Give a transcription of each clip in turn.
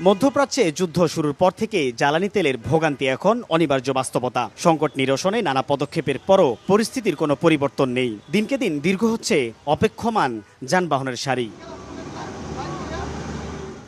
মধ্যপ্রাচ্যে যুদ্ধ শুরুর পর থেকে জ্বালানি তেলের ভোগান্তি এখন অনিবার্য বাস্তবতা। সংকট নিরসনে নানা পদক্ষেপের পরও পরিস্থিতির কোনো পরিবর্তন নেই। দিনকে দিন দীর্ঘ হচ্ছে অপেক্ষমান যানবাহনের সারি।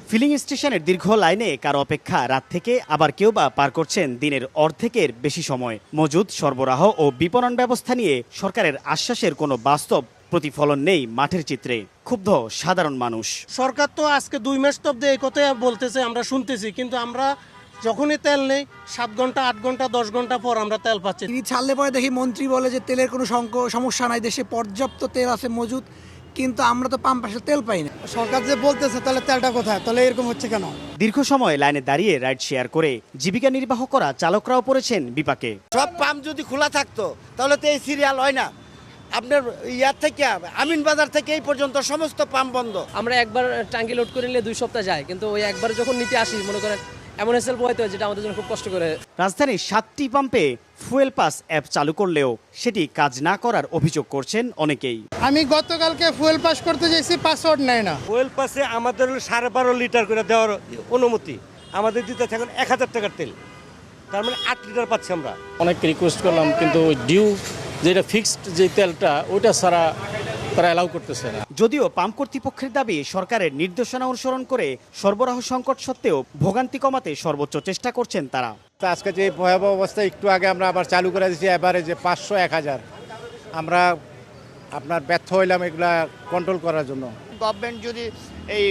ফিলিং স্টেশনের দীর্ঘ লাইনে কারো অপেক্ষা রাত থেকে, আবার কেউ বা পার করছেন দিনের অর্ধেকের বেশি সময়। মজুদ, সরবরাহ ও বিপণন ব্যবস্থা নিয়ে সরকারের আশ্বাসের কোনো বাস্তব প্রতিফলন নেই মাঠের চিত্রে। ক্ষুব্ধ সাধারণ মানুষ। সরকার তো আজকে 2 মাস অব্দি এই কথাই বলতেছে, আমরা শুনতেছি, কিন্তু আমরা যখনই তেল নেই 7 ঘন্টা 8 ঘন্টা 10 ঘন্টা পর আমরা তেল পাচ্ছি। তিনি ছাড়লে পরে দেখি মন্ত্রী বলে যে তেলের কোনো সমস্যা নাই, দেশে পর্যাপ্ত তেল আছে মজুদ, কিন্তু আমরা তো পাম্প আসলে তেল পাই না। সরকার যে বলতেছে তাহলে তেলটা কোথায়, তাহলে এরকম হচ্ছে কেন? দীর্ঘ সময় লাইনে দাঁড়িয়ে রাইড শেয়ার করে জীবিকা নির্বাহ করা চালকরাও পড়েছেন বিপাকে। সব পাম্প যদি খোলা থাকতো তাহলে তো এই সিরিয়াল হয় না। আপনার ইয়ার থেকে আমিন বাজার থেকে এই পর্যন্ত সমস্ত পাম্প বন্ধ। আমরা একবার ট্যাঙ্কি লোড করে নিলে 2 সপ্তাহ যায়, কিন্তু ওই একবার যখন নিতে আসি মনে করেন এমন এসএল বইতে হয় যেটা আমাদের জন্য খুব কষ্ট করে। রাজধানীর 7টি পাম্পে ফুয়েল পাস অ্যাপ চালু করলেও সেটি কাজ না করার অভিযোগ করছেন অনেকেই। আমি গতকালকে ফুয়েল পাস করতে চাইছি, পাসওয়ার্ড নেয় না। ফুয়েল পাসে আমাদের 12.5 লিটার করে দেওয়ার অনুমতি, আমাদের দিতে থাকেন 1000 টাকার তেল, তার মানে 8 লিটার পাচ্ছি আমরা। অনেক রিকোয়েস্ট করলাম, কিন্তু ডিউ যেটা ফিক্সড যে তেলটা ওইটা ছাড়া তারা অ্যালাউ করতেছে না। যদিও পাম্প কর্তৃপক্ষের দাবি সরকারের নির্দেশনা অনুসরণ করে সরবরাহ সংকট সত্ত্বেও ভোগান্তি কমাতে সর্বোচ্চ চেষ্টা করছেন তারা। আজকে যে ভয়াবহ অবস্থা, একটু আগে আমরা আবার চালু করে দিয়েছি এভারেজে 500-1000। আমরা আপনার ব্যর্থ হইলাম এগুলা কন্ট্রোল করার জন্য। গভর্নমেন্ট যদি এই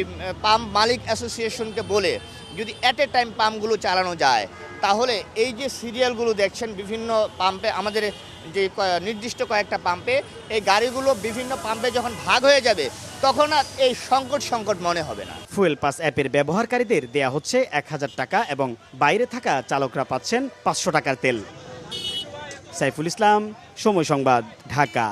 পাম্প মালিক অ্যাসোসিয়েশনকে বলে যদি অ্যাট এ টাইম পাম্পগুলো চালানো যায়, তাহলে এই যে সিরিয়ালগুলো দেখছেন বিভিন্ন পাম্পে, আমাদের যে নির্দিষ্ট কয়েকটা পাম্পে এই গাড়িগুলো বিভিন্ন পাম্পে যখন ভাগ হয়ে যাবে তখন আর এই সংকট মনে হবে না। ফুয়েল পাস অ্যাপের ব্যবহারকারীদের দেয়া হচ্ছে 1000 টাকা এবং বাইরে থাকা চালকরা পাচ্ছেন 500 টাকার তেল। সাইফুল ইসলাম, সময় সংবাদ, ঢাকা।